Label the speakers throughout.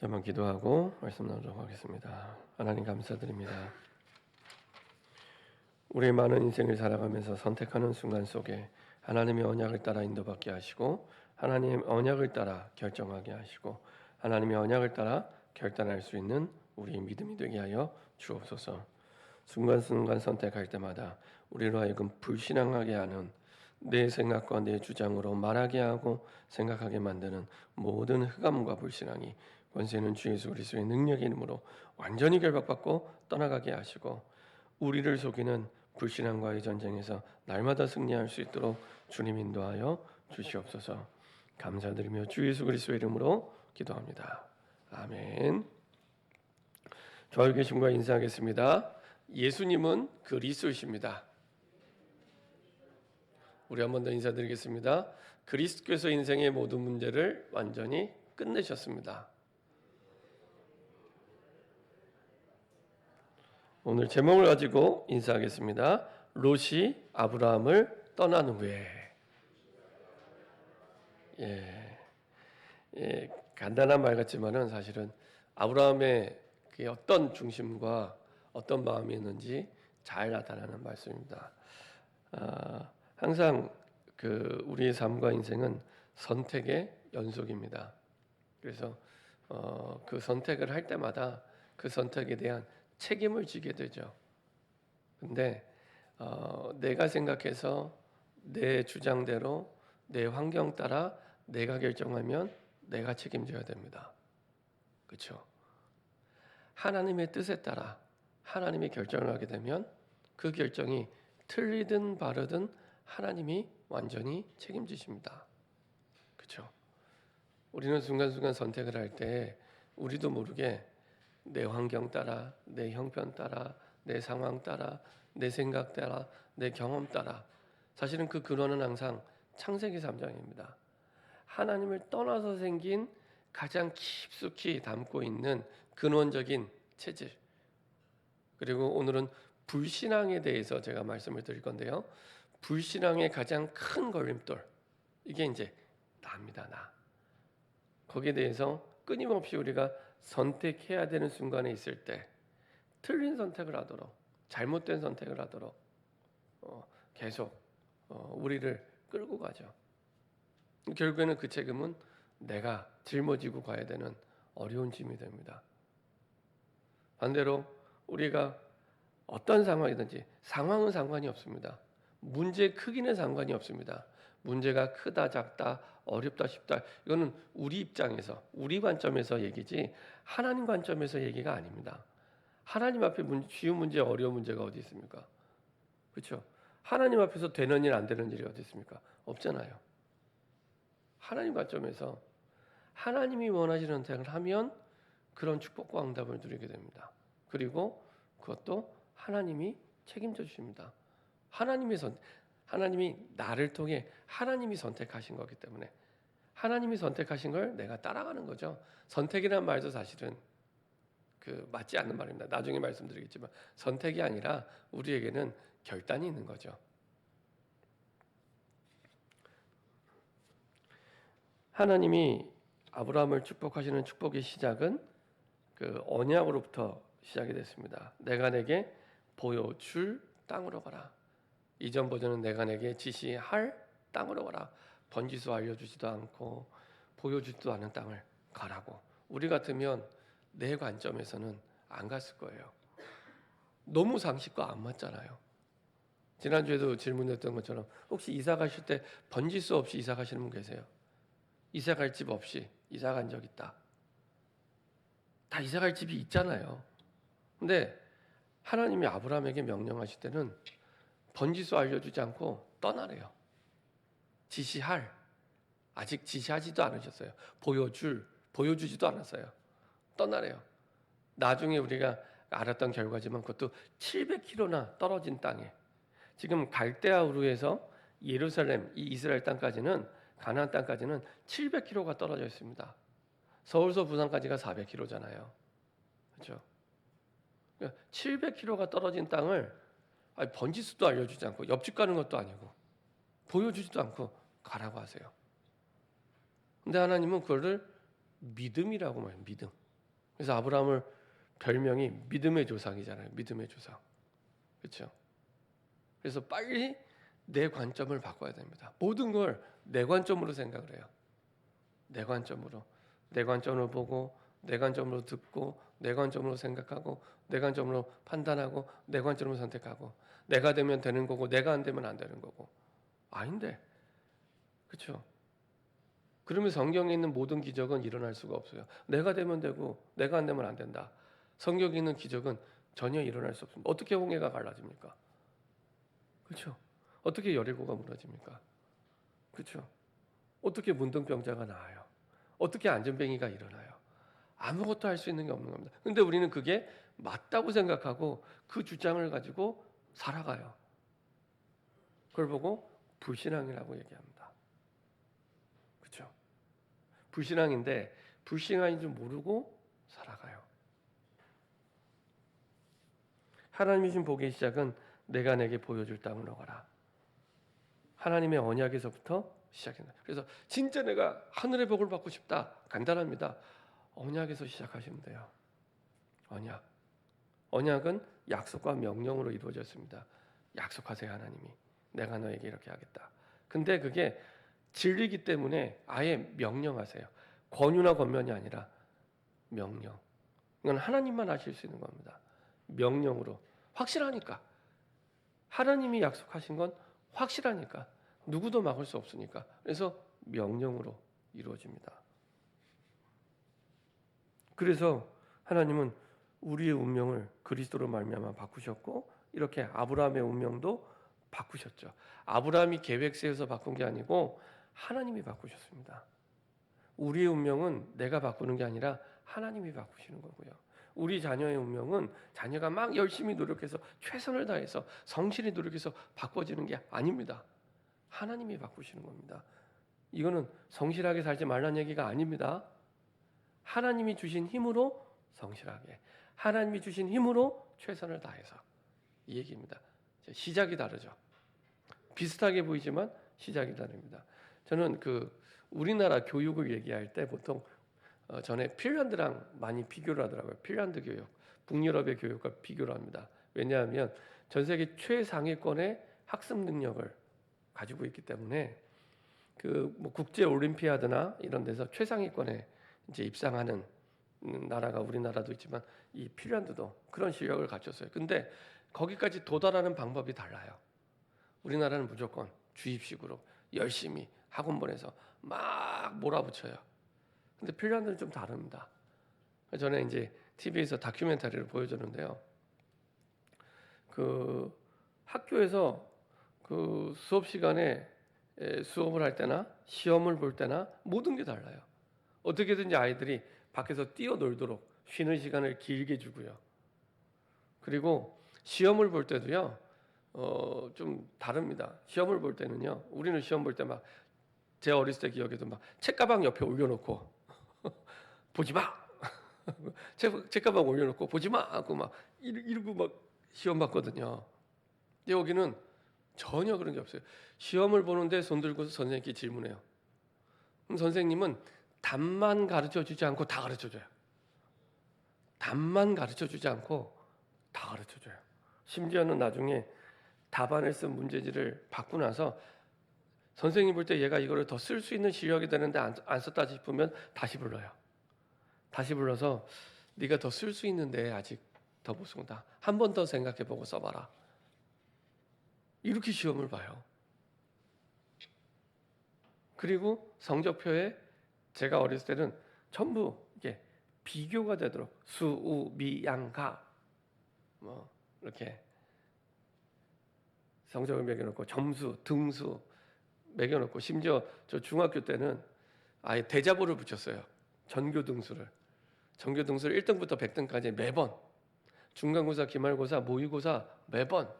Speaker 1: 한번 기도하고 말씀 나누도록 하겠습니다. 하나님 감사드립니다. 우리의 많은 인생을 살아가면서 선택하는 순간 속에 하나님의 언약을 따라 인도받게 하시고 하나님의 언약을 따라 결정하게 하시고 하나님의 언약을 따라 결단할 수 있는 우리의 믿음이 되게 하여 주옵소서. 순간순간 선택할 때마다 우리로 하여금 불신앙하게 하는 내 생각과 내 주장으로 말하게 하고 생각하게 만드는 모든 흑암과 불신앙이 권세는 주 예수 그리스도의 능력의 이름으로 완전히 결박받고 떠나가게 하시고 우리를 속이는 불신앙과의 전쟁에서 날마다 승리할 수 있도록 주님 인도하여 주시옵소서. 감사드리며 주 예수 그리스도의 이름으로 기도합니다. 아멘. 좌우 계신 분과 인사하겠습니다. 예수님은 그리스도이십니다. 우리 한 번 더 인사드리겠습니다. 그리스도께서 인생의 모든 문제를 완전히 끝내셨습니다. 오늘 제목을 가지고 인사하겠습니다. 롯이 아브라함을 떠난 후에. 간단한 말 같지만은 사실은 아브라함의 그 어떤 중심과 어떤 마음이 있는지 잘 나타나는 말씀입니다. 항상 그 우리의 삶과 인생은 선택의 연속입니다. 그래서 그 선택을 할 때마다 그 선택에 대한 책임을 지게 되죠. 근데 내가 생각해서 내 주장대로 내 환경 따라 내가 결정하면 내가 책임져야 됩니다. 그렇죠? 하나님의 뜻에 따라 하나님이 결정을 하게 되면 그 결정이 틀리든 바르든 하나님이 완전히 책임지십니다. 그렇죠? 우리는 순간순간 선택을 할 때 우리도 모르게 내 환경 따라, 내 형편 따라, 내 상황 따라, 내 생각 따라, 내 경험 따라 사실은 그 근원은 항상 창세기 3장입니다. 하나님을 떠나서 생긴 가장 깊숙이 담고 있는 근원적인 체질. 그리고 오늘은 불신앙에 대해서 제가 말씀을 드릴 건데요. 불신앙의 가장 큰 걸림돌. 이게 이제 나입니다. 나. 거기에 대해서 끊임없이 우리가 선택해야 되는 순간에 있을 때 틀린 선택을 하도록 잘못된 선택을 하도록 계속 우리를 끌고 가죠. 결국에는 그 책임은 내가 짊어지고 가야 되는 어려운 짐이 됩니다. 반대로 우리가 어떤 상황이든지 상황은 상관이 없습니다. 문제의 크기는 상관이 없습니다. 문제가 크다 작다 어렵다 쉽다 이거는 우리 입장에서 우리 관점에서 얘기지 하나님 관점에서 얘기가 아닙니다. 하나님 앞에 쉬운 문제 어려운 문제가 어디 있습니까? 그렇죠? 하나님 앞에서 되는 일 안 되는 일이 어디 있습니까? 없잖아요. 하나님 관점에서 하나님이 원하시는 선택을 하면 그런 축복과 응답을 누리게 됩니다. 그리고 그것도 하나님이 책임져 주십니다. 하나님이 나를 통해 하나님이 선택하신 거기 때문에 하나님이 선택하신 걸 내가 따라가는 거죠. 선택이라는 말도 사실은 그 맞지 않는 말입니다. 나중에 말씀드리겠지만 선택이 아니라 우리에게는 결단이 있는 거죠. 하나님이 아브라함을 축복하시는 축복의 시작은 그 언약으로부터 시작이 됐습니다. 내가 내게 보여줄 땅으로 가라. 이전 버전은 내가 내게 지시할 땅으로 가라. 번지수 알려주지도 않고 보여주지도 않은 땅을 가라고. 우리 같으면 내 관점에서는 안 갔을 거예요. 너무 상식과 안 맞잖아요. 지난주에도 질문했던 것처럼 혹시 이사 가실 때 번지수 없이 이사 가시는 분 계세요? 이사 갈 집 없이 이사 간 적 있다. 다 이사 갈 집이 있잖아요. 근데 하나님이 아브라함에게 명령하실 때는 번지수 알려주지 않고 떠나래요. 지시할, 아직 지시하지도 않으셨어요. 보여주지도 않았어요. 떠나래요. 나중에 우리가 알았던 결과지만 그것도 700km나 떨어진 땅에 지금 갈대아 우르에서 예루살렘, 이 이스라엘 땅까지는 가나안 땅까지는 700km가 떨어져 있습니다. 서울서 부산까지가 400km잖아요. 그렇죠? 700km가 떨어진 땅을 번지수도 알려주지 않고 옆집 가는 것도 아니고 보여주지도 않고 가라고 하세요. 근데 하나님은 그거를 믿음이라고 말해요. 믿음. 그래서 아브라함을 별명이 믿음의 조상이잖아요. 믿음의 조상. 그렇죠? 그래서 빨리 내 관점을 바꿔야 됩니다. 모든 걸 내 관점으로 생각을 해요. 내 관점으로. 내 관점으로 보고, 내 관점으로 듣고, 내 관점으로 생각하고, 내 관점으로 판단하고, 내 관점으로 선택하고, 내가 되면 되는 거고, 내가 안 되면 안 되는 거고. 아닌데. 그렇죠? 그러면 성경에 있는 모든 기적은 일어날 수가 없어요. 내가 되면 되고, 내가 안 되면 안 된다. 성경에 있는 기적은 전혀 일어날 수 없습니다. 어떻게 홍해가 갈라집니까? 그렇죠? 어떻게 여리고가 무너집니까? 그렇죠? 어떻게 문둥병자가 나아요? 어떻게 안전뱅이가 일어나요? 아무것도 할 수 있는 게 없는 겁니다. 근데 우리는 그게 맞다고 생각하고 그 주장을 가지고 살아가요. 그걸 보고 불신앙이라고 얘기합니다. 그렇죠? 불신앙인데 불신앙인 줄 모르고 살아가요. 하나님이 주신 복의 시작은 내가 내게 보여줄 땅을 얻어라. 하나님의 언약에서부터 시작합니다. 그래서 진짜 내가 하늘의 복을 받고 싶다. 간단합니다. 언약에서 시작하시면 돼요. 언약. 언약은 약속과 명령으로 이루어졌습니다. 약속하세요, 하나님이. 내가 너에게 이렇게 하겠다. 근데 그게 진리기 때문에 아예 명령하세요. 권유나 권면이 아니라 명령. 이건 하나님만 하실 수 있는 겁니다. 명령으로. 확실하니까. 하나님이 약속하신 건 확실하니까. 누구도 막을 수 없으니까. 그래서 명령으로 이루어집니다. 그래서 하나님은 우리의 운명을 그리스도로 말미암아 바꾸셨고 이렇게 아브라함의 운명도 바꾸셨죠. 아브라함이 계획 세워서 바꾼 게 아니고 하나님이 바꾸셨습니다. 우리의 운명은 내가 바꾸는 게 아니라 하나님이 바꾸시는 거고요. 우리 자녀의 운명은 자녀가 막 열심히 노력해서 최선을 다해서 성실히 노력해서 바꿔지는 게 아닙니다. 하나님이 바꾸시는 겁니다. 이거는 성실하게 살지 말라는 얘기가 아닙니다. 하나님이 주신 힘으로 성실하게, 하나님이 주신 힘으로 최선을 다해서 이 얘기입니다. 시작이 다르죠. 비슷하게 보이지만 시작이 다릅니다. 저는 우리나라 교육을 얘기할 때 보통 전에 핀란드랑 많이 비교를 하더라고요. 핀란드 교육, 북유럽의 교육과 비교를 합니다. 왜냐하면 전 세계 최상위권의 학습 능력을 가지고 있기 때문에 국제 올림피아드나 이런 데서 최상위권에 이제 입상하는 나라가 우리나라도 있지만 이 핀란드도 그런 실력을 갖췄어요. 근데 거기까지 도달하는 방법이 달라요. 우리나라는 무조건 주입식으로 열심히 학원 보내서 막 몰아붙여요. 근데 핀란드는 좀 다릅니다. 전에 이제 TV에서 다큐멘터리를 보여줬는데요. 학교에서 수업 시간에 수업을 할 때나 시험을 볼 때나 모든 게 달라요. 어떻게든지 아이들이 밖에서 뛰어놀도록 쉬는 시간을 길게 주고요. 그리고 시험을 볼 때도요. 좀 다릅니다. 시험을 볼 때는요. 우리는 시험 볼 때 막 제 어렸을 때 기억에도 막 책가방 옆에 올려놓고 보지 마. 책가방 올려놓고 보지 마 하고 막 이러고 막 시험 봤거든요. 근데 여기는 전혀 그런 게 없어요. 시험을 보는데 손 들고 선생님께 질문해요. 그럼 선생님은 답만 가르쳐 주지 않고 다 가르쳐 줘요. 답만 가르쳐 주지 않고 다 가르쳐 줘요. 심지어는 나중에 답안을 쓴 문제지를 받고 나서 선생님 볼 때 얘가 이거를 더 쓸 수 있는 실력이 되는데 안 썼다 싶으면 다시 불러요. 다시 불러서 네가 더 쓸 수 있는데 아직 더 못 쓴다. 한 번 더 생각해보고 써봐라. 이렇게 시험을 봐요. 그리고 성적표에 제가 어렸을 때는 전부 이게 비교가 되도록 수, 우, 미, 양, 가 이렇게 성적을 매겨놓고 점수, 등수 매겨놓고 심지어 저 중학교 때는 아예 대자보를 붙였어요. 전교 등수를 1등부터 100등까지 매번 중간고사, 기말고사, 모의고사 매번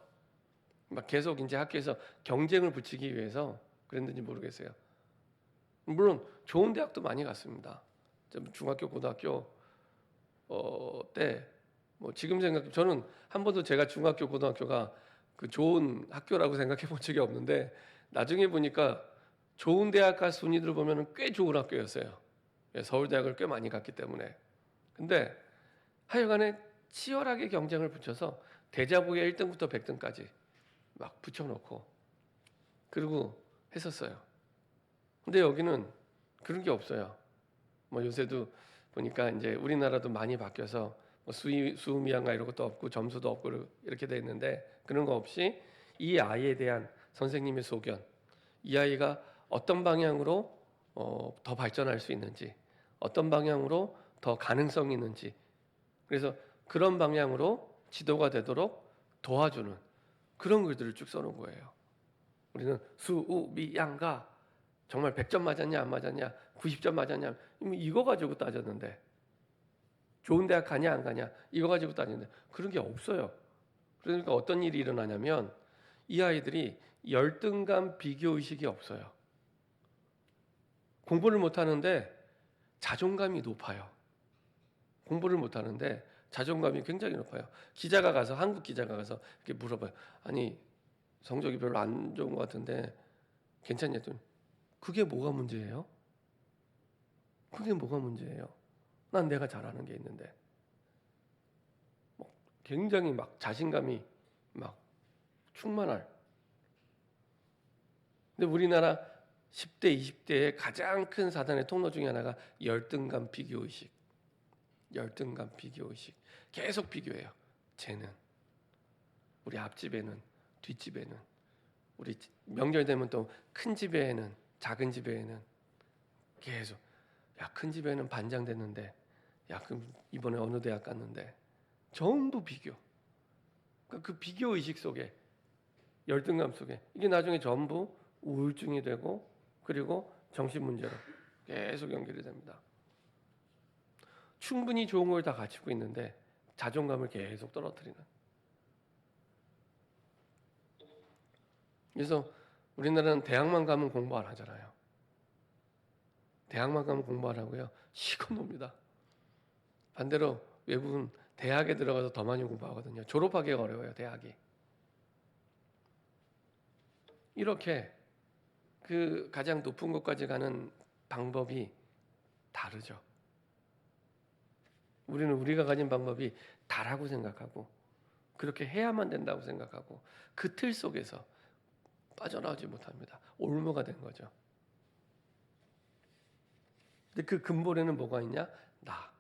Speaker 1: 막 계속 이제 학교에서 경쟁을 붙이기 위해서 그랬는지 모르겠어요. 물론 좋은 대학도 많이 갔습니다. 중학교, 고등학교 때 뭐 지금 생각 저는 한 번도 제가 중학교, 고등학교가 좋은 학교라고 생각해 본 적이 없는데 나중에 보니까 좋은 대학 갈 순위들 보면 꽤 좋은 학교였어요. 서울대학을 꽤 많이 갔기 때문에. 근데 하여간에 치열하게 경쟁을 붙여서 대자보에 1등부터 100등까지 막 붙여놓고 그리고 했었어요. 근데 여기는 그런 게 없어요. 뭐 요새도 보니까 이제 우리나라도 많이 바뀌어서 뭐 수음이한가 이런 것도 없고 점수도 없고 이렇게 돼 있는데 그런 거 없이 이 아이에 대한 선생님의 소견, 이 아이가 어떤 방향으로 더 발전할 수 있는지, 어떤 방향으로 더 가능성이 있는지, 그래서 그런 방향으로 지도가 되도록 도와주는 그런 글들을 쭉 써놓은 거예요. 우리는 수우미양가 정말 100점 맞았냐 안 맞았냐, 90점 맞았냐 이거 가지고 따졌는데, 좋은 대학 가냐 안 가냐 이거 가지고 따졌는데 그런 게 없어요. 그러니까 어떤 일이 일어나냐면 이 아이들이 열등감 비교 의식이 없어요. 공부를 못하는데 자존감이 높아요. 공부를 못하는데 자존감이 굉장히 높아요. 기자가 가서, 한국 기자가 가서 이렇게 물어봐요. 아니 성적이 별로 안 좋은 것 같은데 괜찮냐 했더니 그게 뭐가 문제예요? 그게 뭐가 문제예요? 난 내가 잘하는 게 있는데. 굉장히 막 자신감이 막 충만할. 근데 우리나라 10대, 20대의 가장 큰 사단의 통로 중에 하나가 열등감 비교의식. 열등감 비교의식. 계속 비교해요. 쟤는. 우리 앞집에는, 뒷집에는. 우리 명절 되면 또 큰 집에는, 작은 집에는 계속. 야, 큰 집에는 반장 됐는데, 야, 그럼 이번에 어느 대학 갔는데. 전부 비교. 그 비교 의식 속에, 열등감 속에 이게 나중에 전부 우울증이 되고 그리고 정신 문제로 계속 연결이 됩니다. 충분히 좋은 걸 다 갖추고 있는데 자존감을 계속 떨어뜨리는. 그래서 우리나라는 대학만 가면 공부 안 하잖아요. 대학만 가면 공부 안 하고요. 시커 놉니다. 반대로 외국은 대학에 들어가서 더 많이 공부하거든요. 졸업하기가 어려워요, 대학이. 이렇게 그 가장 높은 곳까지 가는 방법이 다르죠. 우리는 우리가 가진 방법이 다라고 생각하고 그렇게 해야만 된다고 생각하고 그 틀 속에서 빠져나오지 못합니다. 올무가 된 거죠. 근데 그 근본에는 뭐가 있냐? 나.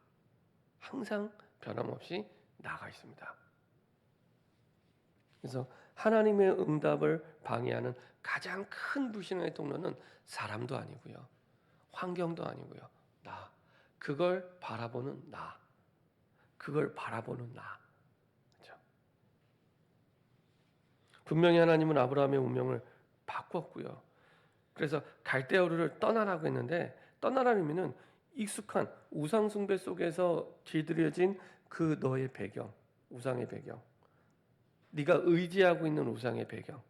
Speaker 1: 항상 변함없이 나가 있습니다. 그래서 하나님의 응답을 방해하는 가장 큰 불신앙의 통로는 사람도 아니고요. 환경도 아니고요. 나. 그걸 바라보는 나. 그걸 바라보는 나. 그렇죠? 분명히 하나님은 아브라함의 운명을 바꿨고요. 그래서 갈대아우르를 떠나라고 했는데 떠나라는 의미는 익숙한 우상 숭배 속에서 길들여진 그 너의 배경, 우상의 배경. 네가 의지하고 있는 우상의 배경.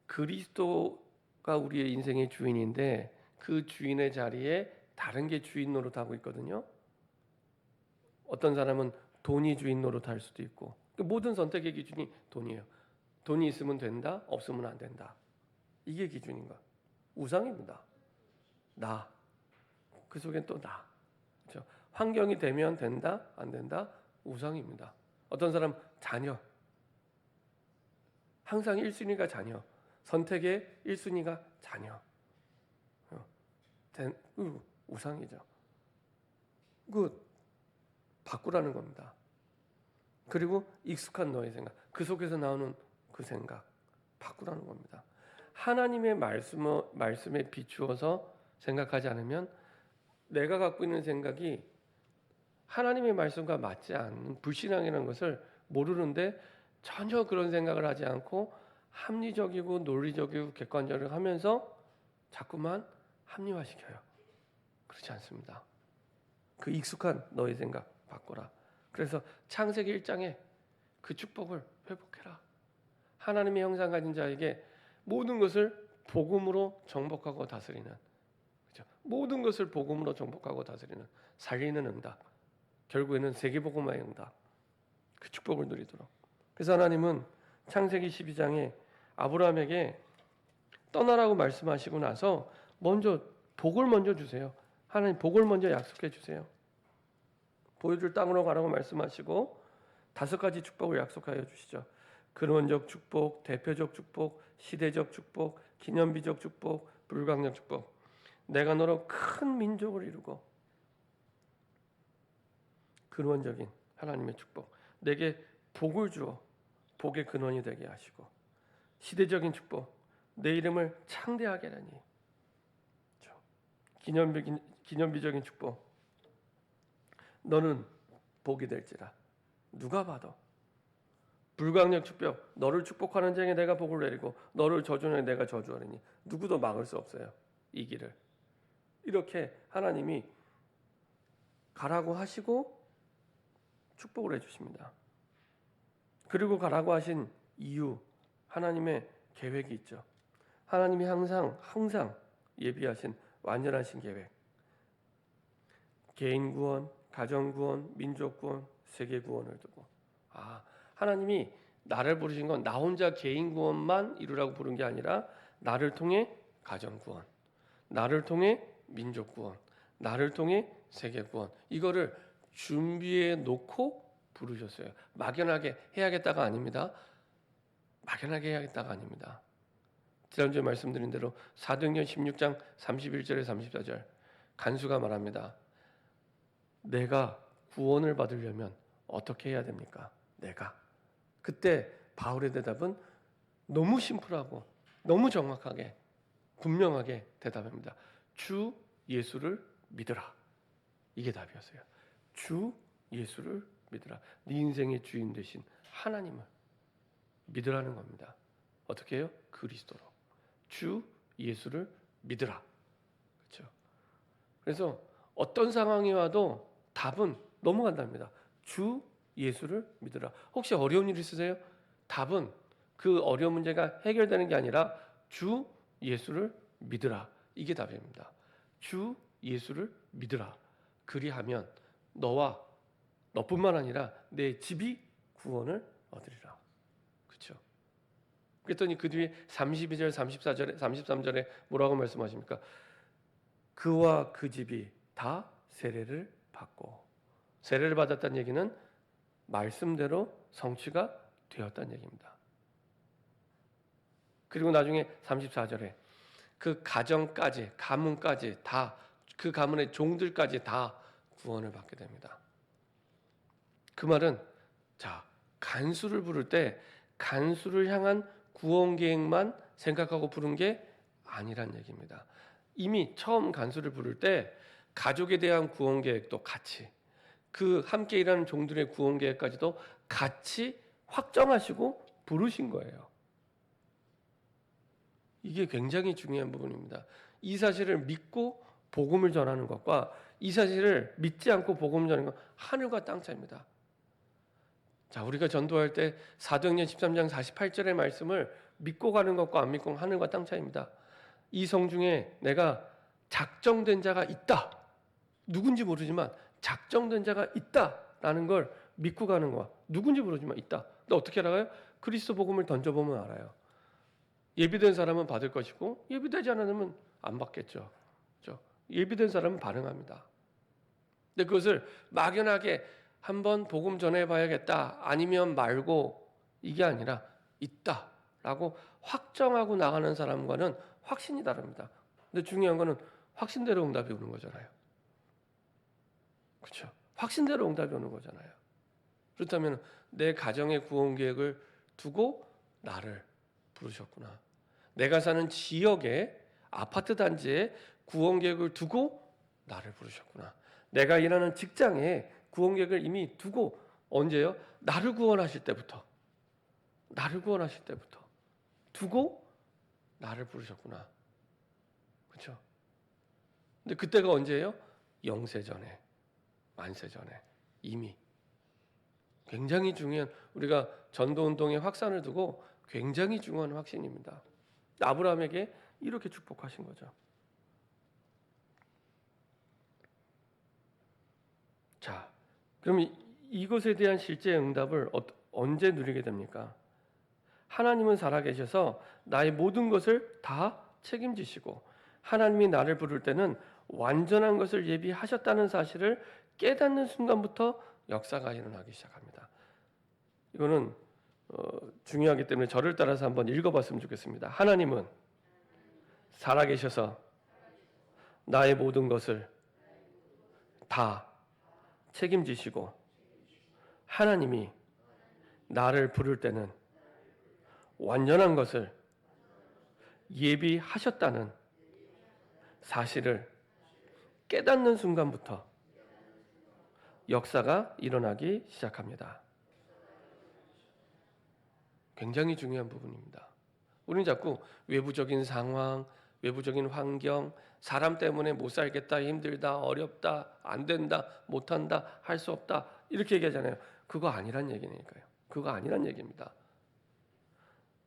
Speaker 1: 그리스도가 우리의 인생의 주인인데 그 주인의 자리에 다른 게 주인 노릇하고 있거든요. 어떤 사람은 돈이 주인 노릇할 수도 있고 모든 선택의 기준이 돈이에요. 돈이 있으면 된다, 없으면 안 된다. 이게 기준인가? 우상입니다. 나. 그 속엔 또 나. 그렇죠? 환경이 되면 된다, 안 된다, 우상입니다. 어떤 사람 자녀. 항상 1순위가 자녀. 선택의 1순위가 자녀. 우상이죠. 그 바꾸라는 겁니다. 그리고 익숙한 너의 생각. 그 속에서 나오는 그 생각. 바꾸라는 겁니다. 하나님의 말씀에 비추어서 생각하지 않으면 내가 갖고 있는 생각이 하나님의 말씀과 맞지 않는 불신앙이라는 것을 모르는데 전혀 그런 생각을 하지 않고 합리적이고 논리적이고 객관적으로 하면서 자꾸만 합리화시켜요. 그렇지 않습니다. 그 익숙한 너의 생각 바꿔라. 그래서 창세기 1장에 그 축복을 회복해라. 하나님의 형상 가진 자에게 모든 것을 복음으로 정복하고 다스리는, 그렇죠? 모든 것을 복음으로 정복하고 다스리는 살리는 응답. 결국에는 세계복음화의 응답. 그 축복을 누리도록. 그래서 하나님은 창세기 12장에 아브라함에게 떠나라고 말씀하시고 나서 먼저 복을 먼저 주세요. 하나님 복을 먼저 약속해 주세요. 보여줄 땅으로 가라고 말씀하시고 5가지 축복을 약속하여 주시죠. 근원적 축복, 대표적 축복, 시대적 축복, 기념비적 축복, 불가항력 축복. 내가 너로 큰 민족을 이루고, 근원적인 하나님의 축복, 내게 복을 주어 복의 근원이 되게 하시고, 시대적인 축복, 내 이름을 창대하게 하니, 기념비적인 축복, 너는 복이 될지라. 누가 봐도. 불가항력 축복, 너를 축복하는 자에게 내가 복을 내리고 너를 저주하는 자에게 내가 저주하리니 누구도 막을 수 없어요, 이 길을. 이렇게 하나님이 가라고 하시고 축복을 해주십니다. 그리고 가라고 하신 이유, 하나님의 계획이 있죠. 하나님이 항상 예비하신 완전하신 계획. 개인 구원, 가정 구원, 민족 구원, 세계 구원을 두고, 하나님이 나를 부르신 건 나 혼자 개인 구원만 이루라고 부른 게 아니라 나를 통해 가정 구원, 나를 통해 민족 구원, 나를 통해 세계 구원, 이거를 준비해 놓고 부르셨어요. 막연하게 해야겠다가 아닙니다. 막연하게 해야겠다가 아닙니다. 지난주에 말씀드린 대로 사도행전 16장 31절에 34절 간수가 말합니다. 내가 구원을 받으려면 어떻게 해야 됩니까? 그때 바울의 대답은 너무 심플하고 너무 정확하게 분명하게 대답합니다. 주 예수를 믿으라. 이게 답이었어요. 주 예수를 믿으라. 네 인생의 주인 되신 하나님을 믿으라는 겁니다. 어떻게 해요? 그리스도로. 주 예수를 믿으라. 그렇죠? 그래서 어떤 상황이 와도 답은 너무 간단합니다. 주 예수를 믿으라. 혹시 어려운 일 있으세요? 답은 그 어려운 문제가 해결되는 게 아니라 주 예수를 믿으라. 이게 답입니다. 주 예수를 믿으라. 그리하면 너뿐만 아니라 내 집이 구원을 얻으리라. 그렇죠? 그랬더니 그 뒤에 32절, 34절에, 33절에 뭐라고 말씀하십니까? 그와 그 집이 다 세례를 받고, 세례를 받았다는 얘기는 말씀대로 성취가 되었다는 얘기입니다. 그리고 나중에 34절에 그 가정까지, 가문까지 다, 그 가문의 종들까지 다 구원을 받게 됩니다. 그 말은, 간수를 부를 때 간수를 향한 구원 계획만 생각하고 부른 게 아니란 얘기입니다. 이미 처음 간수를 부를 때 가족에 대한 구원 계획도 같이, 그 함께 일하는 종들의 구원 계획까지도 같이 확정하시고 부르신 거예요. 이게 굉장히 중요한 부분입니다. 이 사실을 믿고 복음을 전하는 것과 이 사실을 믿지 않고 복음을 전하는 것, 하늘과 땅 차이입니다. 우리가 전도할 때 사도행전 13장 48절의 말씀을 믿고 가는 것과 안 믿고 하늘과 땅 차이입니다. 이 성 중에 내가 작정된 자가 있다. 누군지 모르지만 작정된 자가 있다라는 걸 믿고 가는 거야. 누군지 모르지만 있다. 근데 어떻게 알아요? 그리스도 복음을 던져보면 알아요. 예비된 사람은 받을 것이고 예비되지 않으면 안 받겠죠. 그렇죠? 예비된 사람은 반응합니다. 근데 그것을 막연하게 한번 복음 전해봐야겠다, 아니면 말고, 이게 아니라 있다라고 확정하고 나가는 사람과는 확신이 다릅니다. 근데 중요한 거는 확신대로 응답이 오는 거잖아요. 그렇죠? 확신대로 응답이 오는 거잖아요. 그렇다면 내 가정의 구원 계획을 두고 나를 부르셨구나. 내가 사는 지역에, 아파트 단지에 구원 계획을 두고 나를 부르셨구나. 내가 일하는 직장에 구원 계획을 이미 두고, 언제요? 나를 구원하실 때부터 두고 나를 부르셨구나. 그렇죠? 근데 그때가 언제예요? 영세 전에, 만세 전에, 이미. 굉장히 중요한, 우리가 전도운동의 확산을 두고 굉장히 중요한 확신입니다. 아브라함에게 이렇게 축복하신 거죠. 그럼 이것에 대한 실제 응답을 언제 누리게 됩니까? 하나님은 살아계셔서 나의 모든 것을 다 책임지시고, 하나님이 나를 부를 때는 완전한 것을 예비하셨다는 사실을 깨닫는 순간부터 역사가 일어나기 시작합니다. 이거는 중요하기 때문에 저를 따라서 한번 읽어봤으면 좋겠습니다. 하나님은 살아계셔서 나의 모든 것을 다 책임지시고 하나님이 나를 부를 때는 완전한 것을 예비하셨다는 사실을 깨닫는 순간부터 역사가 일어나기 시작합니다. 굉장히 중요한 부분입니다. 우리는 자꾸 외부적인 상황, 외부적인 환경, 사람 때문에 못 살겠다, 힘들다, 어렵다, 안 된다, 못한다, 할 수 없다 이렇게 얘기하잖아요. 그거 아니란 얘기니까요. 그거 아니란 얘기입니다.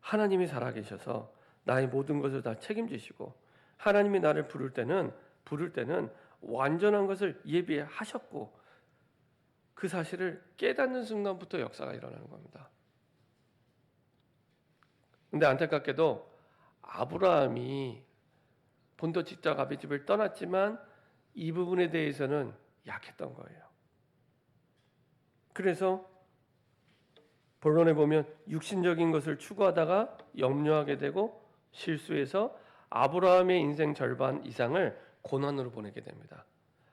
Speaker 1: 하나님이 살아계셔서 나의 모든 것을 다 책임지시고 하나님이 나를 부를 때는 완전한 것을 예비하셨고 그 사실을 깨닫는 순간부터 역사가 일어나는 겁니다. 근데 안타깝게도 아브라함이 본토 직접 아버지 집을 떠났지만 이 부분에 대해서는 약했던 거예요. 그래서 본론에 보면 육신적인 것을 추구하다가 염려하게 되고 실수해서 아브라함의 인생 절반 이상을 고난으로 보내게 됩니다.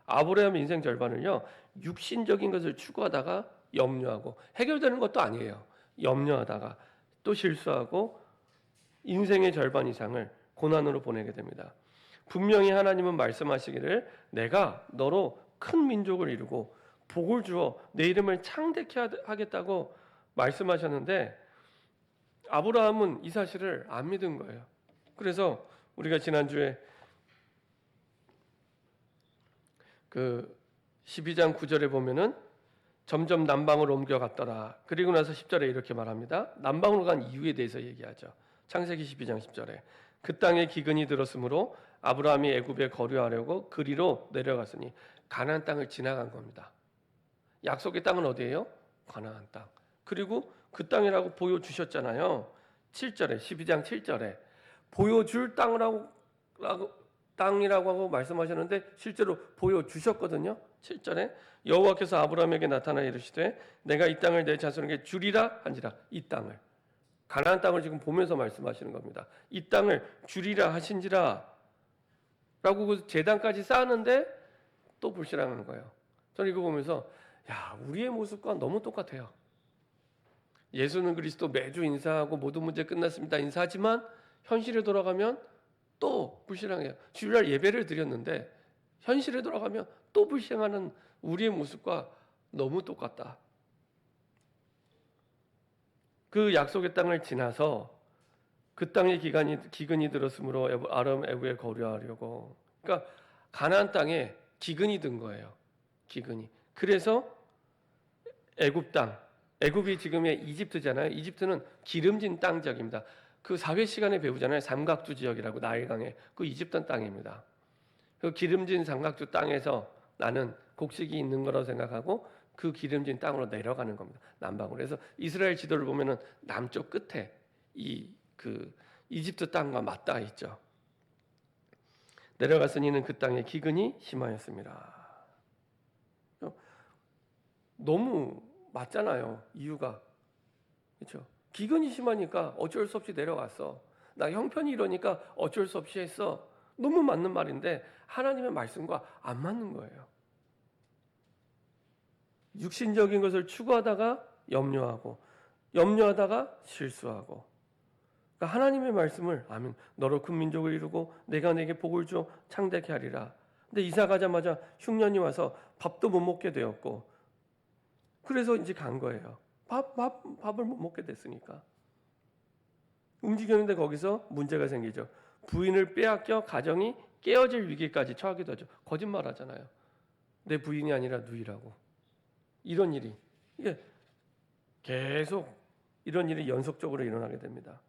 Speaker 1: 아브라함의 인생 절반을요, 육신적인 것을 추구하다가 염려하고 해결되는 것도 아니에요. 염려하다가 또 실수하고 인생의 절반 이상을 고난으로 보내게 됩니다. 분명히 하나님은 말씀하시기를 내가 너로 큰 민족을 이루고 복을 주어 내 이름을 창대케 하겠다고 말씀하셨는데 아브라함은 이 사실을 안 믿은 거예요. 그래서 우리가 지난주에 그 12장 9절에 보면은 점점 남방으로 옮겨갔더라. 그리고 나서 10절에 이렇게 말합니다. 남방으로 간 이유에 대해서 얘기하죠. 창세기 12장 10절에 그 땅에 기근이 들었으므로 아브라함이 애굽에 거류하려고 그리로 내려갔으니 가나안 땅을 지나간 겁니다. 약속의 땅은 어디예요? 가나안 땅. 그리고 그 땅이라고 보여주셨잖아요. 7절에 12장 7절에 보여줄 땅이라고 하고 말씀하셨는데 실제로 보여주셨거든요. 7절에 여호와께서 아브라함에게 나타나 이르시되 내가 이 땅을 내 자손에게 주리라 한지라. 이 땅을 가나안 땅을 지금 보면서 말씀하시는 겁니다. 이 땅을 주리라 하신지라 라고 그 제단까지 쌓았는데 또 불신하는 거예요. 저는 이거 보면서 야, 우리의 모습과 너무 똑같아요. 예수는 그리스도 매주 인사하고 모든 문제 끝났습니다 인사하지만 현실에 돌아가면 또 불신앙해요. 주일날 예배를 드렸는데 현실에 돌아가면 또 불신하는 우리의 모습과 너무 똑같다. 그 약속의 땅을 지나서 그 땅에 기근이 들었으므로 아람 애굽에 거류하려고. 그러니까 가나안 땅에 기근이 든 거예요. 기근이. 그래서 애굽 땅, 애굽이 지금의 이집트잖아요. 이집트는 기름진 땅 지역입니다. 그 4회 시간에 배우잖아요. 삼각주 지역이라고 나일강의 그 이집트 땅입니다. 그 기름진 삼각주 땅에서 나는 곡식이 있는 거라고 생각하고 그 기름진 땅으로 내려가는 겁니다. 남방으로. 그래서 이스라엘 지도를 보면은 남쪽 끝에 그 이집트 땅과 맞닿아 있죠. 내려갔으니는 그 땅에 기근이 심하였습니다. 너무 맞잖아요. 이유가. 그렇죠? 기근이 심하니까 어쩔 수 없이 내려갔어. 나 형편이 이러니까 어쩔 수 없이 했어. 너무 맞는 말인데 하나님의 말씀과 안 맞는 거예요. 육신적인 것을 추구하다가 염려하다가 실수하고. 그러니까 하나님의 말씀을 아멘. 너로 큰 민족을 이루고 내가 내게 복을 주어 창대케 하리라. 근데 이사 가자마자 흉년이 와서 밥도 못 먹게 되었고 그래서 이제 간 거예요. 밥을 못 먹게 됐으니까. 움직였는데 거기서 문제가 생기죠. 부인을 빼앗겨 가정이 깨어질 위기까지 처하기도 하죠. 거짓말 하잖아요. 내 부인이 아니라 누이라고. 이런 일이 이게 계속 이런 일이 연속적으로 일어나게 됩니다.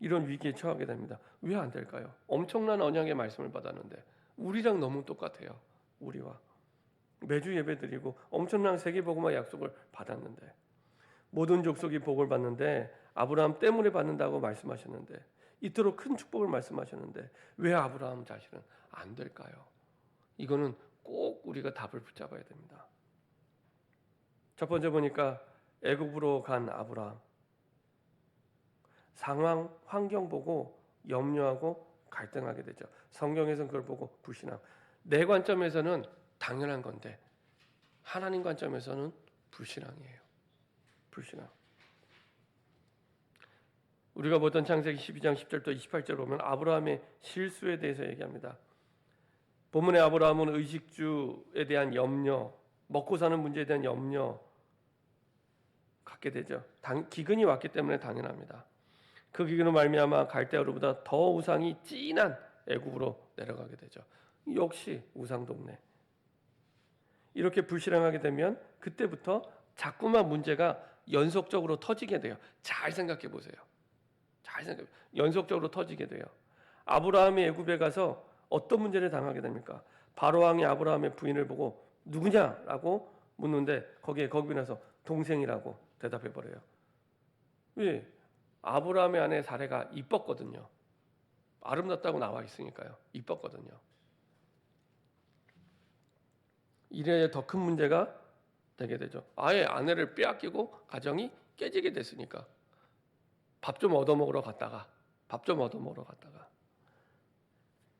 Speaker 1: 이런 위기에 처하게 됩니다. 왜 안 될까요? 엄청난 언약의 말씀을 받았는데 우리랑 너무 똑같아요. 우리와 매주 예배드리고 엄청난 세계복음화 약속을 받았는데 모든 족속이 복을 받는데 아브라함 때문에 받는다고 말씀하셨는데 이토록 큰 축복을 말씀하셨는데 왜 아브라함 자신은 안 될까요? 이거는 꼭 우리가 답을 붙잡아야 됩니다. 첫 번째 보니까 애굽으로 간 아브라함. 상황, 환경 보고 염려하고 갈등하게 되죠. 성경에서는 그걸 보고 불신앙. 내 관점에서는 당연한 건데 하나님 관점에서는 불신앙이에요. 불신앙. 우리가 보던 창세기 12장 10절부터 28절 보면 아브라함의 실수에 대해서 얘기합니다. 본문의 아브라함은 의식주에 대한 염려, 먹고 사는 문제에 대한 염려 갖게 되죠. 기근이 왔기 때문에 당연합니다. 그 기근으로 말미암아 갈대아로보다 더 우상이 진한 애굽으로 내려가게 되죠. 역시 우상 동네. 이렇게 불신앙하게 되면 그때부터 자꾸만 문제가 연속적으로 터지게 돼요. 잘 생각해 보세요. 연속적으로 터지게 돼요. 아브라함이 애굽에 가서 어떤 문제를 당하게 됩니까? 바로 왕이 아브라함의 부인을 보고 누구냐라고 묻는데 거기에 나서 동생이라고 대답해 버려요. 왜? 아브라함의 아내 사레가 이뻤거든요. 아름답다고 나와 있으니까요. 이뻤거든요. 이래야 더 큰 문제가 되게 되죠. 아예 아내를 빼앗기고 가정이 깨지게 됐으니까 밥 좀 얻어먹으러 갔다가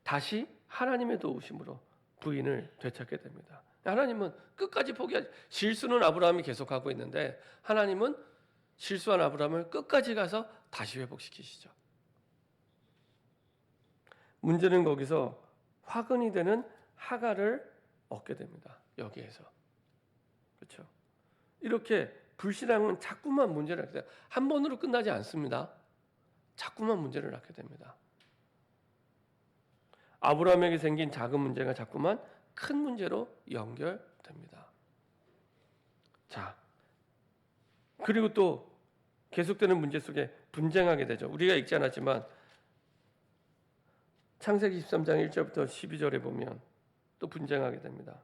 Speaker 1: 다시 하나님의 도우심으로 부인을 되찾게 됩니다. 하나님은 끝까지 포기하지. 실수는 아브라함이 계속하고 있는데 하나님은 실수한 아브라함을 끝까지 가서 다시 회복시키시죠. 문제는 거기서 화근이 되는 하갈을 얻게 됩니다. 여기에서. 그렇죠? 이렇게 불신앙은 자꾸만 문제를 낳게 돼요. 한 번으로 끝나지 않습니다. 자꾸만 문제를 낳게 됩니다. 아브라함에게 생긴 작은 문제가 자꾸만 큰 문제로 연결됩니다. 자, 그리고 또 계속되는 문제 속에 분쟁하게 되죠. 우리가 읽지 않았지만 창세기 23장 1절부터 12절에 보면 또 분쟁하게 됩니다.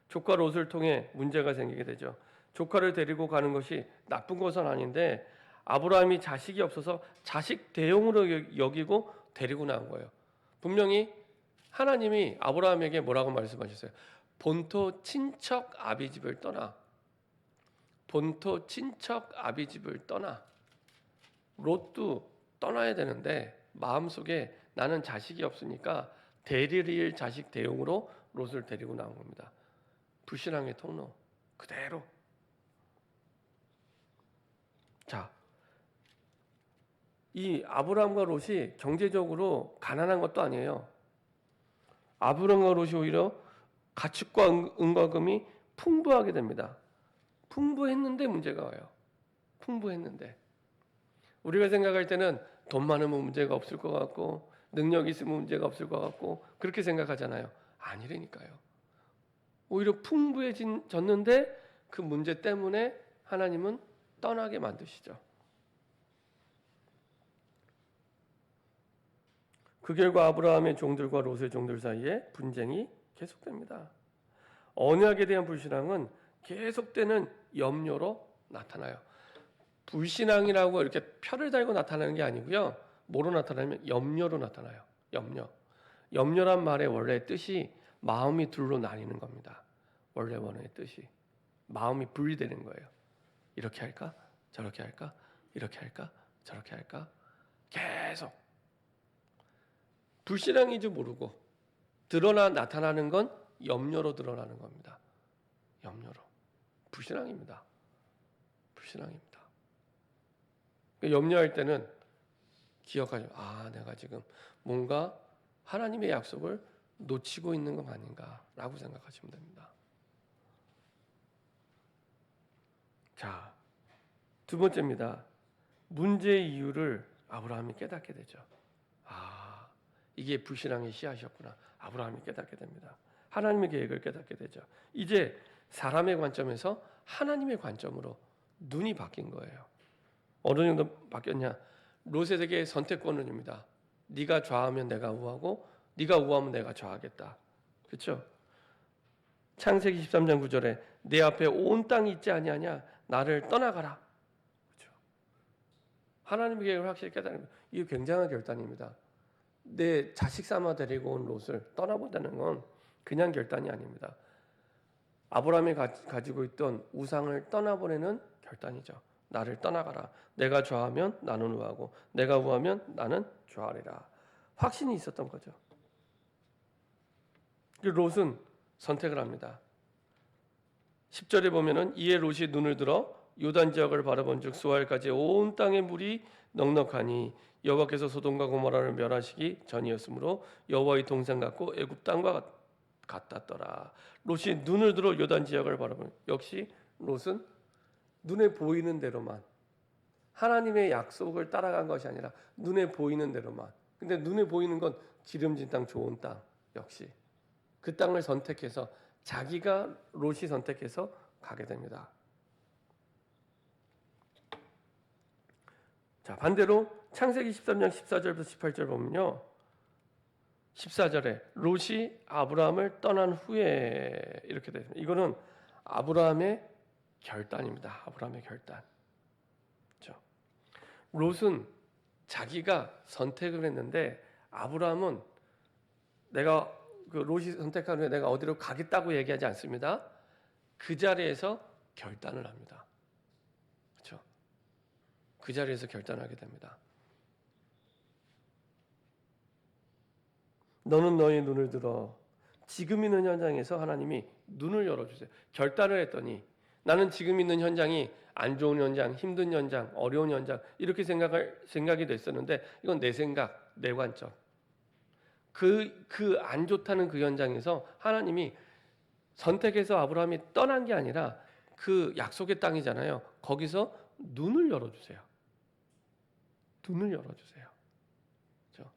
Speaker 1: 조카 롯을 통해 문제가 생기게 되죠. 조카를 데리고 가는 것이 나쁜 것은 아닌데 아브라함이 자식이 없어서 자식 대용으로 여기고 데리고 나온 거예요. 분명히 하나님이 아브라함에게 뭐라고 말씀하셨어요? 본토 친척 아비 집을 떠나. 본토 친척 아비 집을 떠나. 롯도 떠나야 되는데 마음속에 나는 자식이 없으니까 데리릴 자식 대용으로 롯을 데리고 나온 겁니다. 불신앙의 통로 그대로. 자, 이 아브라함과 롯이 경제적으로 가난한 것도 아니에요. 아브라함과 롯이 오히려 가축과 은과 금이 풍부하게 됩니다. 풍부했는데 문제가 와요. 풍부했는데 우리가 생각할 때는 돈 많으면 문제가 없을 것 같고 능력 있으면 문제가 없을 것 같고 그렇게 생각하잖아요. 아니라니까요. 오히려 풍부해졌는데 그 문제 때문에 하나님은 떠나게 만드시죠. 그 결과 아브라함의 종들과 롯의 종들 사이에 분쟁이 계속됩니다. 언약에 대한 불신앙은 계속되는 염려로 나타나요. 불신앙이라고 이렇게 표를 달고 나타나는 게 아니고요. 뭐로 나타나냐면 염려로 나타나요. 염려. 염려란 말의 원래 뜻이 마음이 둘로 나뉘는 겁니다. 원래 원어의 뜻이 마음이 분리되는 거예요. 이렇게 할까? 저렇게 할까? 이렇게 할까? 저렇게 할까? 계속 불신앙인지 모르고 나타나는 건 염려로 드러나는 겁니다. 염려로. 불신앙입니다. 불신앙입니다. 염려할 때는 기억하죠. 내가 지금 뭔가 하나님의 약속을 놓치고 있는 것 아닌가라고 생각하시면 됩니다. 자, 두 번째입니다. 문제의 이유를 아브라함이 깨닫게 되죠. 이게 불신앙의 씨앗이었구나. 아브라함이 깨닫게 됩니다. 하나님의 계획을 깨닫게 되죠. 이제 사람의 관점에서 하나님의 관점으로 눈이 바뀐 거예요. 어느 정도 바뀌었냐? 롯에게 선택권을 줍니다. 네가 좌하면 내가 우하고 네가 우하면 내가 좌하겠다. 그렇죠? 창세기 13장 9절에 내 앞에 온 땅이 있지 아니하냐? 나를 떠나가라. 그렇죠? 하나님의 계획을 확실히 깨닫는 거예요. 이게 굉장한 결단입니다. 내 자식 삼아 데리고 온 롯을 떠나보다는 건 그냥 결단이 아닙니다. 아브라함이 가지고 있던 우상을 떠나보내는 결단이죠. 나를 떠나가라. 내가 좌하면 나는 우하고 내가 우하면 나는 좌하리라. 확신이 있었던 거죠. 롯은 선택을 합니다. 10절에 보면은 이에 롯이 눈을 들어 요단 지역을 바라본즉 수알까지 온 땅의 물이 넉넉하니 여호와께서 소돔과 고모라를 멸하시기 전이었으므로 여호와의 동산 같고 애굽 땅과 같았더라. 롯이 눈을 들어 요단 지역을 바라보는, 역시 롯은 눈에 보이는 대로만, 하나님의 약속을 따라간 것이 아니라 눈에 보이는 대로만. 근데 눈에 보이는 건 기름진 땅, 좋은 땅. 역시 그 땅을 선택해서 자기가 롯이 선택해서 가게 됩니다. 자, 반대로 창세기 13장 14절부터 18절 보면요. 14절에 롯이 아브라함을 떠난 후에 이렇게 되어 있습니다. 이거는 아브라함의 결단입니다. 아브라함의 결단. 그렇죠? 롯은 자기가 선택을 했는데 아브라함은 내가 그 롯이 선택한 후에 내가 어디로 가겠다고 얘기하지 않습니다. 그 자리에서 결단을 합니다. 그렇죠? 그 자리에서 결단하게 됩니다. 너는 너의 눈을 들어. 지금 있는 현장에서 하나님이 눈을 열어주세요. 결단을 했더니 나는 지금 있는 현장이 안 좋은 현장, 힘든 현장, 어려운 현장 이렇게 생각이 됐었는데 이건 내 생각, 내 관점. 그 안 좋다는 그 현장에서 하나님이 선택해서 아브라함이 떠난 게 아니라 그 약속의 땅이잖아요. 거기서 눈을 열어주세요. 눈을 열어주세요. 그렇죠?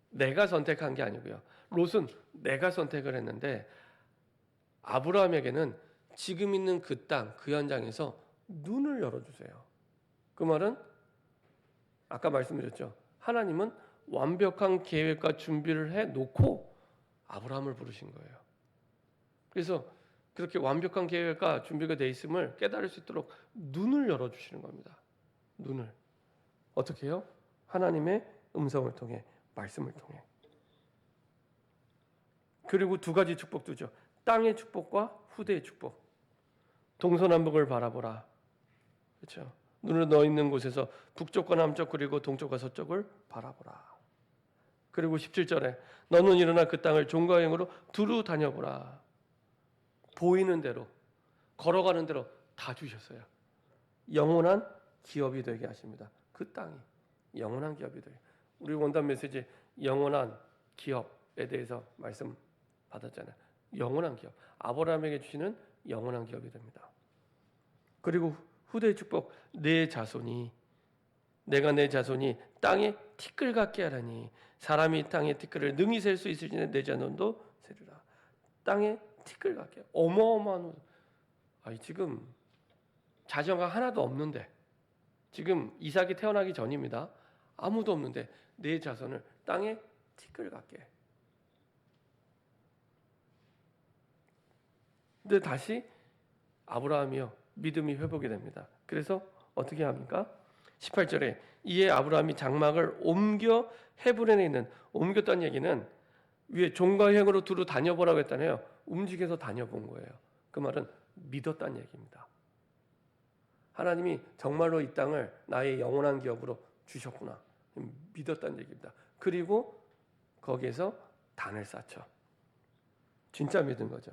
Speaker 1: 내가 선택한 게 아니고요. 롯은 내가 선택을 했는데 아브라함에게는 지금 있는 그 땅, 그 현장에서 눈을 열어주세요. 그 말은 아까 말씀드렸죠. 하나님은 완벽한 계획과 준비를 해놓고 아브라함을 부르신 거예요. 그래서 그렇게 완벽한 계획과 준비가 돼 있음을 깨달을 수 있도록 눈을 열어주시는 겁니다. 눈을. 어떻게 해요? 하나님의 음성을 통해, 말씀을 통해. 그리고 두 가지 축복도 죠. 땅의 축복과 후대의 축복. 동서남북을 바라보라. 그렇죠? 눈을 넣어 있는 곳에서 북쪽과 남쪽 그리고 동쪽과 서쪽을 바라보라. 그리고 17절에 너는 일어나 그 땅을 종과 행으로 두루 다녀보라. 보이는 대로, 걸어가는 대로 다 주셨어요. 영원한 기업이 되게 하십니다. 그 땅이 영원한 기업이 되게. 우리 원단 메시지 영원한 기업에 대해서 말씀 받았잖아요. 영원한 기업. 아브라함에게 주시는 영원한 기업이 됩니다. 그리고 후대의 축복. 내가 내 자손이 땅에 티끌 같게 하라니 사람이 땅의 티끌을 능히 셀 수 있으시니 내 자손도 세리라. 땅에 티끌 같게. 어마어마한. 지금 자녀가 하나도 없는데, 지금 이삭이 태어나기 전입니다. 아무도 없는데 내 자손을 땅에 티끌 같게. 근데 다시 아브라함이요, 믿음이 회복이 됩니다. 그래서 어떻게 합니까? 18절에 이에 아브라함이 장막을 옮겨 헤브론에 있는, 옮겼다는 얘기는 위에 종과 행으로 두루 다녀보라고 했잖아요. 움직여서 다녀본 거예요. 그 말은 믿었다는 얘기입니다. 하나님이 정말로 이 땅을 나의 영원한 기업으로 주셨구나. 믿었다는 얘기입니다. 그리고 거기에서 단을 쌓죠. 진짜 믿은 거죠.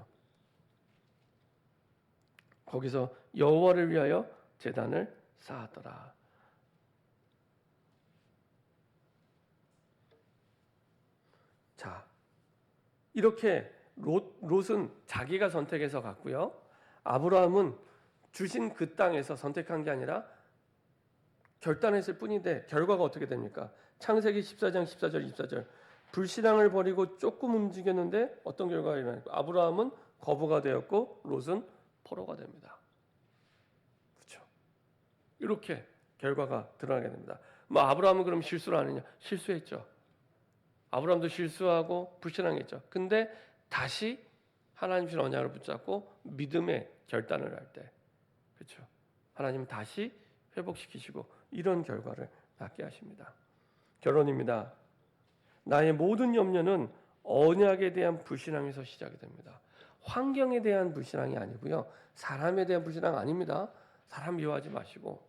Speaker 1: 거기서 여호와를 위하여 제단을 쌓았더라. 자, 이렇게 롯은 자기가 선택해서 갔고요. 아브라함은 주신 그 땅에서 선택한 게 아니라 결단했을 뿐인데 결과가 어떻게 됩니까? 창세기 14장 14절 24절. 불신앙을 버리고 조금 움직였는데 어떤 결과가 일어날까? 아브라함은 거부가 되었고 롯은 포로가 됩니다. 그렇죠? 이렇게 결과가 드러나게 됩니다. 아브라함은 그럼 실수를 안 했냐? 실수했죠. 아브라함도 실수하고 불신앙했죠. 근데 다시 하나님 주신 언약을 붙잡고 믿음의 결단을 할 때, 그렇죠? 하나님은 다시 회복시키시고 이런 결과를 낳게 하십니다. 결론입니다. 나의 모든 염려는 언약에 대한 불신앙에서 시작이 됩니다. 환경에 대한 불신앙이 아니고요. 사람에 대한 불신앙 아닙니다. 사람 미워하지 마시고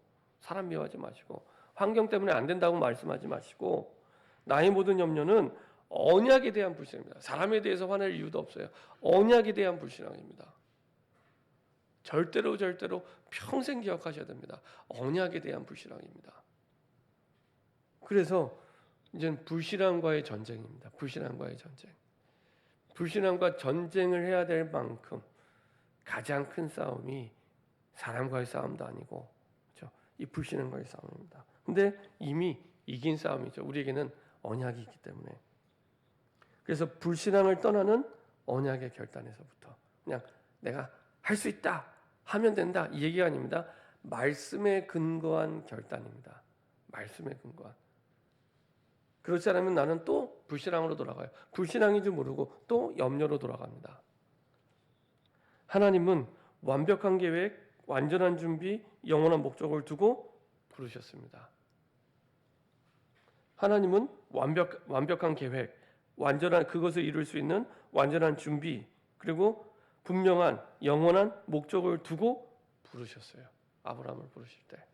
Speaker 1: 환경 때문에 안 된다고 말씀하지 마시고 나의 모든 염려는 언약에 대한 불신앙입니다. 사람에 대해서 화낼 이유도 없어요. 언약에 대한 불신앙입니다. 절대로 평생 기억하셔야 됩니다. 언약에 대한 불신앙입니다. 그래서 이제는 불신앙과의 전쟁입니다. 불신앙과의 전쟁. 불신앙과 전쟁을 해야 될 만큼 가장 큰 싸움이 사람과의 싸움도 아니고, 그렇죠? 이 불신앙과의 싸움입니다. 근데 이미 이긴 싸움이죠. 우리에게는 언약이 있기 때문에. 그래서 불신앙을 떠나는 언약의 결단에서부터 그냥 내가 할 수 있다, 하면 된다, 이 얘기가 아닙니다. 말씀에 근거한 결단입니다. 말씀에 근거한. 그렇지 않으면 나는 또 불신앙으로 돌아가요. 불신앙인 줄 모르고 또 염려로 돌아갑니다. 하나님은 완벽한 계획, 완전한 준비, 영원한 목적을 두고 부르셨습니다. 하나님은 완벽한 계획, 완전한 그것을 이룰 수 있는 완전한 준비, 그리고 분명한 영원한 목적을 두고 부르셨어요. 아브라함을 부르실 때.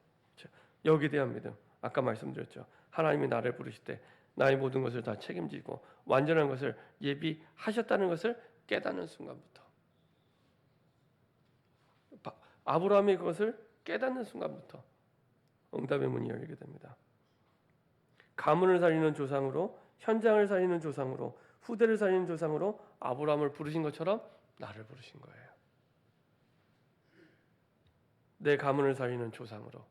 Speaker 1: 여기에 대한 믿음. 아까 말씀드렸죠. 하나님이 나를 부르실 때 나의 모든 것을 다 책임지고 완전한 것을 예비하셨다는 것을 깨닫는 순간부터, 아브라함이 그것을 깨닫는 순간부터 응답의 문이 열리게 됩니다. 가문을 살리는 조상으로, 현장을 살리는 조상으로, 후대를 살리는 조상으로 아브라함을 부르신 것처럼 나를 부르신 거예요. 내 가문을 살리는 조상으로,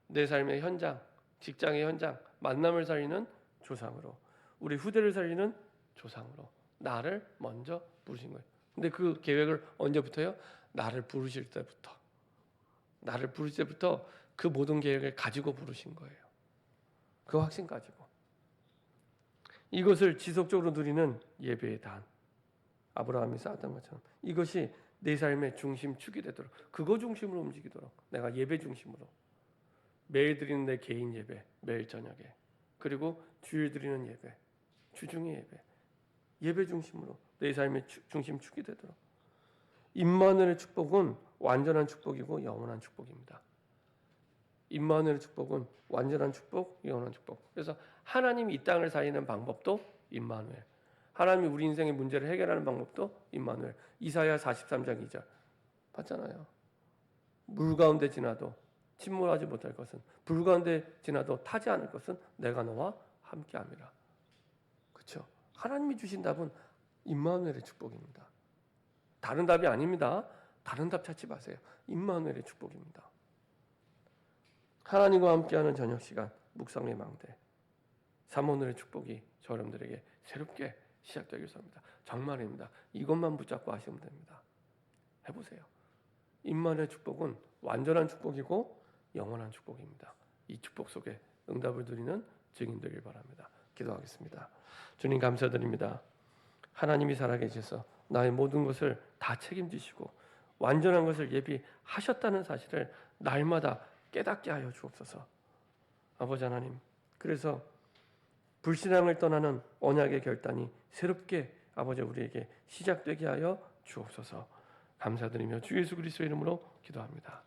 Speaker 1: 내 삶의 현장, 직장의 현장, 만남을 살리는 조상으로, 우리 후대를 살리는 조상으로 나를 먼저 부르신 거예요. 근데 그 계획을 언제부터요? 나를 부르실 때부터. 나를 부르실 때부터 그 모든 계획을 가지고 부르신 거예요. 그 확신 가지고. 이것을 지속적으로 누리는 예배의 단. 아브라함이 쌓았던 것처럼 이것이 내 삶의 중심축이 되도록, 그거 중심으로 움직이도록, 내가 예배 중심으로 매일 드리는 내 개인 예배, 매일 저녁에, 그리고 주일 드리는 예배, 주중의 예배, 예배 중심으로 내 삶의 중심축이 되도록. 임마누엘의 축복은 완전한 축복이고 영원한 축복입니다. 임마누엘의 축복은 완전한 축복, 영원한 축복. 그래서 하나님이 이 땅을 살리는 방법도 임마누엘, 하나님이 우리 인생의 문제를 해결하는 방법도 임마누엘. 이사야 43장 2절 봤잖아요. 물 가운데 지나도 침몰하지 못할 것은, 불 가운데 지나도 타지 않을 것은 내가 너와 함께함이라. 그렇죠? 하나님이 주신 답은 임마누엘의 축복입니다. 다른 답이 아닙니다. 다른 답 찾지 마세요. 임마누엘의 축복입니다. 하나님과 함께하는 저녁 시간, 묵상의 망대, 사모늘의 축복이 저 여러분들에게 새롭게 시작되길 바랍니다. 정말입니다. 이것만 붙잡고 하시면 됩니다. 해보세요. 임마누엘의 축복은 완전한 축복이고 영원한 축복입니다. 이 축복 속에 응답을 누리는 증인 되길 바랍니다. 기도하겠습니다. 주님 감사드립니다. 하나님이 살아계셔서 나의 모든 것을 다 책임지시고 완전한 것을 예비하셨다는 사실을 날마다 깨닫게 하여 주옵소서. 아버지 하나님, 그래서 불신앙을 떠나는 언약의 결단이 새롭게 아버지 우리에게 시작되게 하여 주옵소서. 감사드리며 주 예수 그리스도의 이름으로 기도합니다.